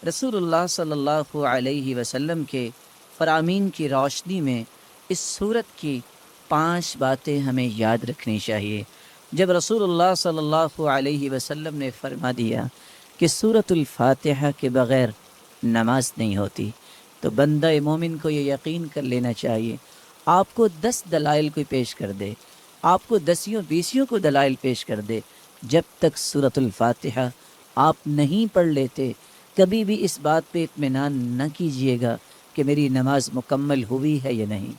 رسول اللہ صلی اللہ علیہ وسلم کے فرامین کی روشنی میں اس صورت کی 5 باتیں ہمیں یاد رکھنی چاہیے۔ جب رسول اللہ صلی اللہ علیہ وسلم نے فرما دیا کہ سورۃ الفاتحہ کے بغیر نماز نہیں ہوتی، تو بندہ مومن کو یہ یقین کر لینا چاہیے، آپ کو 10 دلائل کوئی پیش کر دے، آپ کو 10 کو دلائل پیش کر دے، جب تک سورۃ الفاتحہ آپ نہیں پڑھ لیتے کبھی بھی اس بات پہ اطمینان نہ کیجیے گا کہ میری نماز مکمل ہوئی ہے یا نہیں۔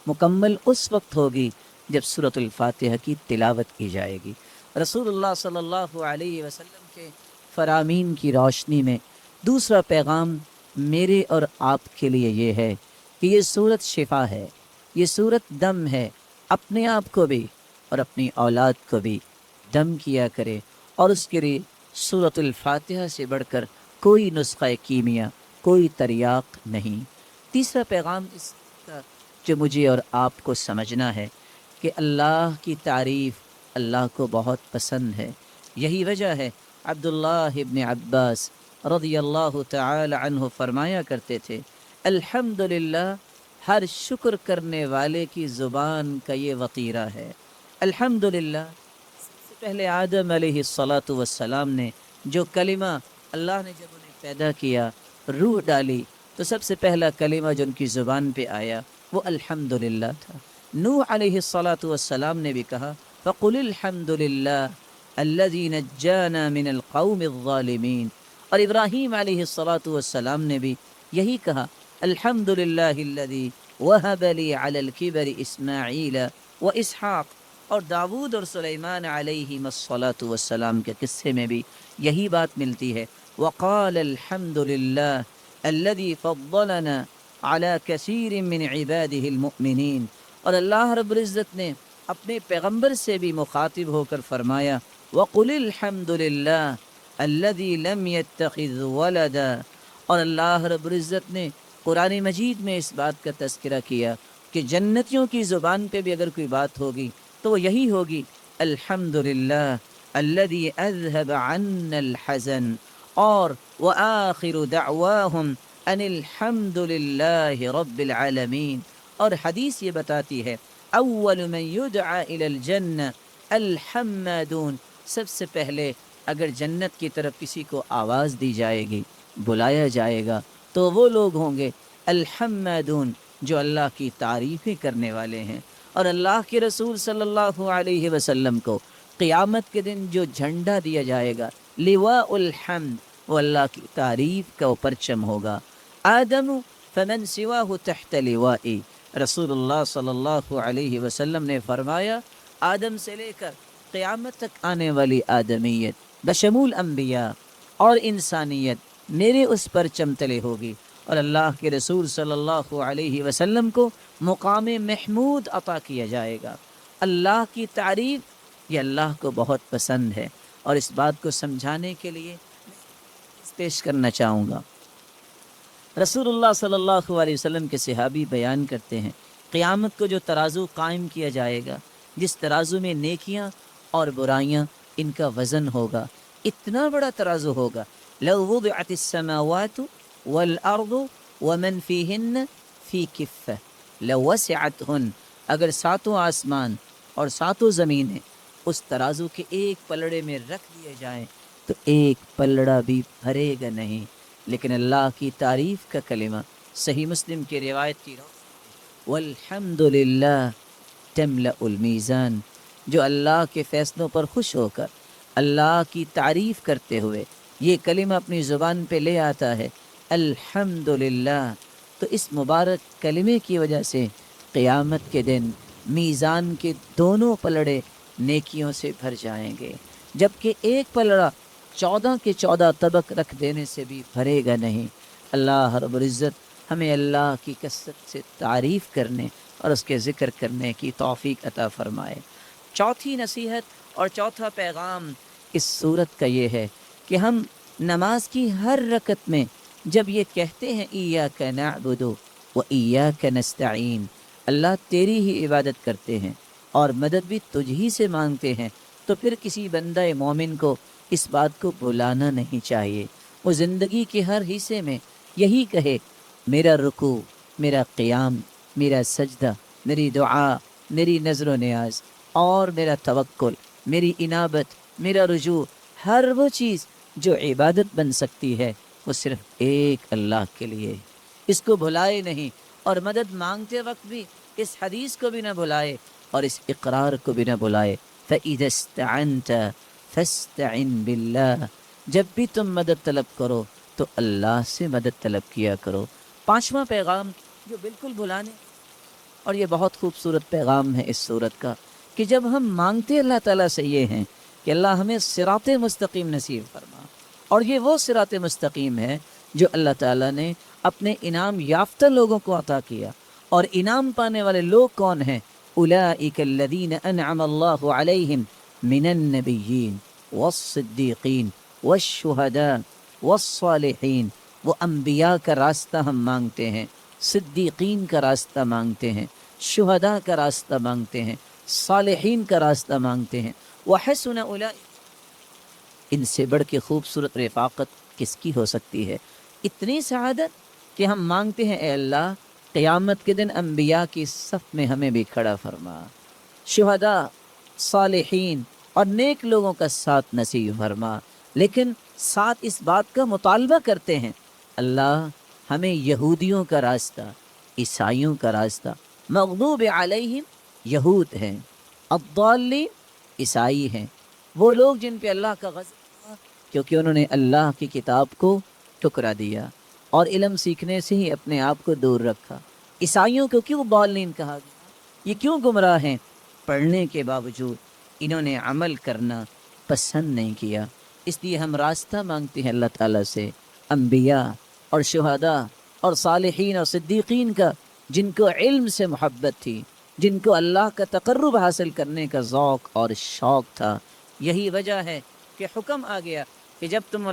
مکمل اس وقت ہوگی جب سورۃ الفاتحہ کی تلاوت کی جائے گی۔ رسول اللہ صلی اللہ علیہ وسلم کے فرامین کی روشنی میں دوسرا پیغام میرے اور آپ کے لیے یہ ہے کہ یہ سورت شفا ہے، یہ سورت دم ہے۔ اپنے آپ کو بھی اور اپنی اولاد کو بھی دم کیا کرے، اور اس کے لیے سورۃ الفاتحہ سے بڑھ کر کوئی نسخہ کیمیا، کوئی تریاق نہیں۔ تیسرا پیغام اس کا جو مجھے اور آپ کو سمجھنا ہے کہ اللہ کی تعریف اللہ کو بہت پسند ہے۔ یہی وجہ ہے عبداللہ ابن عباس رضی اللہ تعالی عنہ فرمایا کرتے تھے، الحمدللہ ہر شکر کرنے والے کی زبان کا یہ وطیرہ ہے۔ الحمدللہ، سب سے پہلے آدم علیہ السلام نے جو کلمہ اللہ نے جب انہیں پیدا کیا، روح ڈالی، تو سب سے پہلا کلمہ جو ان کی زبان پہ آیا وہ الحمدللہ تھا۔ نوح علیہ السلام نے بھی کہا فَقُلِ الْحَمْدُ لِلَّهِ الَّذِي نَجَّانَا مِنَ الْقَوْمِ الظَّالِمِينَ، اور ابراہیم علیہ السلام نے بھی یہی کہا الحمدللہ الذی وَهَبَ لِي عَلَى الْكِبَرِ إِسْمَاعِيلَ وَإِسْحَاقَ، اور داود اور سلیمان علیہ السلام کے قصے میں بھی یہی بات ملتی ہے، وقال الحمد للہ الذي فضلنا على كثير من عباده المؤمنین، اور اللہ رب العزت نے اپنے پیغمبر سے بھی مخاطب ہو کر فرمایا وقل الحمد للہ الذي لم يتخذ ولدا، اور اللہ رب العزت نے قرآن مجید میں اس بات کا تذکرہ کیا کہ جنتیوں کی زبان پہ بھی اگر کوئی بات ہوگی تو وہ یہی ہوگی الحمدللہ الذی اذهب عنا الحزن، اور وآخر دعواہم ان الحمدللہ رب العالمین۔ اور حدیث یہ بتاتی ہے اول من یدعى الى الجنہ الحمادون، سب سے پہلے اگر جنت کی طرف کسی کو آواز دی جائے گی، بلایا جائے گا، تو وہ لوگ ہوں گے الحمادون جو اللہ کی تعریفیں کرنے والے ہیں۔ اور اللہ کے رسول صلی اللہ علیہ وسلم کو قیامت کے دن جو جھنڈا دیا جائے گا لواء الحمد، وہ اللہ کی تعریف کا وہ پرچم ہوگا۔ آدم فمن سواہ تحت لوائی، رسول اللہ صلی اللہ علیہ وسلم نے فرمایا آدم سے لے کر قیامت تک آنے والی آدمیت بشمول انبیاء اور انسانیت میرے اس پرچم تلے ہوگی، اور اللہ کے رسول صلی اللہ علیہ وسلم کو مقام محمود عطا کیا جائے گا۔ اللہ کی تعریف یہ اللہ کو بہت پسند ہے، اور اس بات کو سمجھانے کے لیے پیش کرنا چاہوں گا۔ رسول اللہ صلی اللہ علیہ وسلم کے صحابی بیان کرتے ہیں قیامت کو جو ترازو قائم کیا جائے گا، جس ترازو میں نیکیاں اور برائیاں ان کا وزن ہوگا، اتنا بڑا ترازو ہوگا، لو وضعت السماوات والارض ومن فیہن فی کفہ لوسعتہن، اگر 7 آسمان اور 7 زمینیں اس ترازو کے ایک پلڑے میں رکھ دیے جائیں تو ایک پلڑا بھی بھرے گا نہیں۔ لیکن اللہ کی تعریف کا کلمہ صحیح مسلم کی روایت کی والحمد للہ تملأ المیزان، جو اللہ کے فیصلوں پر خوش ہو کر اللہ کی تعریف کرتے ہوئے یہ کلمہ اپنی زبان پہ لے آتا ہے الحمد للہ، تو اس مبارک کلمے کی وجہ سے قیامت کے دن میزان کے دونوں پلڑے نیکیوں سے بھر جائیں گے، جبکہ ایک پلڑا 14 کے 14 طبق رکھ دینے سے بھی بھرے گا نہیں۔ اللہ رب العزت ہمیں اللہ کی کثرت سے تعریف کرنے اور اس کے ذکر کرنے کی توفیق عطا فرمائے۔ چوتھی نصیحت اور چوتھا پیغام اس صورت کا یہ ہے کہ ہم نماز کی ہر رکعت میں جب یہ کہتے ہیں ایاک نعبد و ایاک نستعین، اللہ تیری ہی عبادت کرتے ہیں اور مدد بھی تجھ ہی سے مانگتے ہیں، تو پھر کسی بندہ مومن کو اس بات کو بھلانا نہیں چاہیے۔ وہ زندگی کے ہر حصے میں یہی کہے، میرا رکوع، میرا قیام، میرا سجدہ، میری دعا، میری نظر و نیاز اور میرا توکل، میری انابت، میرا رجوع، ہر وہ چیز جو عبادت بن سکتی ہے وہ صرف ایک اللہ کے لیے۔ اس کو بھلائے نہیں، اور مدد مانگتے وقت بھی اس حدیث کو بھی نہ بھلائے اور اس اقرار کو بھی نہ بھلائے، فَإِذَا اسْتَعَنْتَ فَاسْتَعِنْ بِاللَّهِ، جب بھی تم مدد طلب کرو تو اللہ سے مدد طلب کیا کرو۔ پانچواں پیغام جو بالکل بھلانے، اور یہ بہت خوبصورت پیغام ہے اس صورت کا، کہ جب ہم مانگتے اللہ تعالیٰ سے یہ ہیں کہ اللہ ہمیں صراط مستقیم نصیب فرما، اور یہ وہ صراط مستقیم ہے جو اللہ تعالیٰ نے اپنے انعام یافتہ لوگوں کو عطا کیا، اور انعام پانے والے لوگ کون ہیں؟ اولئک الذین انعم اللہ علیہم من النبیین والصدیقین والشہداء والصالحین۔ وہ انبیاء کا راستہ ہم مانگتے ہیں، صدیقین کا راستہ مانگتے ہیں، شہداء کا راستہ مانگتے ہیں، صالحین کا راستہ مانگتے ہیں۔ وحسن اولئک، ان سے بڑھ کے خوبصورت رفاقت کس کی ہو سکتی ہے؟ اتنی سعادت کہ ہم مانگتے ہیں، اے اللہ قیامت کے دن انبیاء کی صف میں ہمیں بھی کھڑا فرما، شہداء، صالحین اور نیک لوگوں کا ساتھ نصیب فرما، لیکن ساتھ اس بات کا مطالبہ کرتے ہیں، اللہ ہمیں یہودیوں کا راستہ، عیسائیوں کا راستہ، مغضوب علیہم یہود ہیں، الضالین عیسائی ہیں، وہ لوگ جن پہ اللہ کا غضب ہوا کیونکہ انہوں نے اللہ کی کتاب کو ٹکرا دیا اور علم سیکھنے سے ہی اپنے آپ کو دور رکھا۔ عیسائیوں کو کیوں ضالین کہا گیا؟ یہ کیوں گمراہ ہیں؟ پڑھنے کے باوجود انہوں نے عمل کرنا پسند نہیں کیا۔ اس لیے ہم راستہ مانگتے ہیں اللہ تعالیٰ سے، انبیاء اور شہداء اور صالحین اور صدیقین کا، جن کو علم سے محبت تھی، جن کو اللہ کا تقرب حاصل کرنے کا ذوق اور شوق تھا۔ یہی وجہ ہے کہ حکم آ گیا کہ جب تم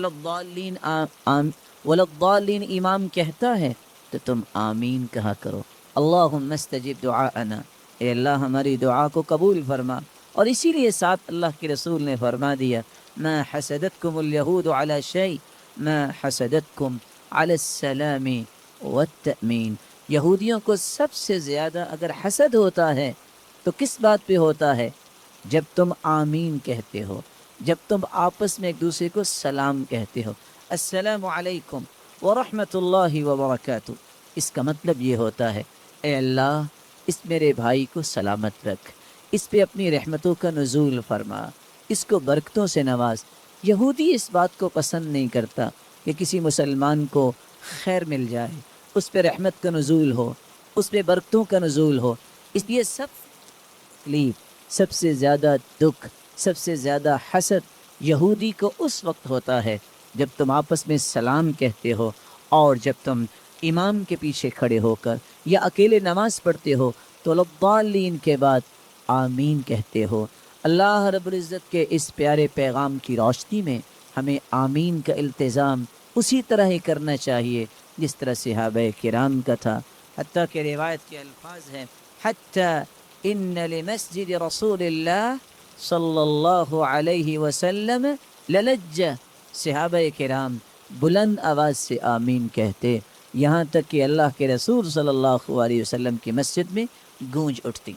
وللضالین امام کہتا ہے تو تم آمین کہا کرو، اللہم استجب دعاءنا، اے اللہ ہماری دعا کو قبول فرما۔ اور اسی لیے ساتھ اللہ کے رسول نے فرما دیا، ما حسدتکم الیہود علی شیء ما حسدتکم علی السلام والتأمین۔ یہودیوں کو سب سے زیادہ اگر حسد ہوتا ہے تو کس بات پہ ہوتا ہے؟ جب تم آمین کہتے ہو، جب تم آپس میں ایک دوسرے کو سلام کہتے ہو، السلام علیکم ورحمۃ اللہ وبرکاتہ۔ اس کا مطلب یہ ہوتا ہے، اے اللہ اس میرے بھائی کو سلامت رکھ، اس پہ اپنی رحمتوں کا نزول فرما، اس کو برکتوں سے نواز۔ یہودی اس بات کو پسند نہیں کرتا کہ کسی مسلمان کو خیر مل جائے، اس پہ رحمت کا نزول ہو، اس پہ برکتوں کا نزول ہو۔ اس لیے سب تکلیف، سب سے زیادہ دکھ، سب سے زیادہ حسد یہودی کو اس وقت ہوتا ہے جب تم آپس میں سلام کہتے ہو، اور جب تم امام کے پیچھے کھڑے ہو کر یا اکیلے نماز پڑھتے ہو تو الضالین کے بعد آمین کہتے ہو۔ اللہ رب العزت کے اس پیارے پیغام کی روشنی میں ہمیں آمین کا التزام اسی طرح ہی کرنا چاہیے جس طرح صحابہ کرام کا تھا۔ حتیٰ کہ روایت کے الفاظ ہیں، حتیٰ ان لمسجد رسول اللہ صلی اللہ علیہ وسلم للجہ، صحابہ کرام بلند آواز سے آمین کہتے، یہاں تک کہ اللہ کے رسول صلی اللہ علیہ وسلم کی مسجد میں گونج اٹھتی۔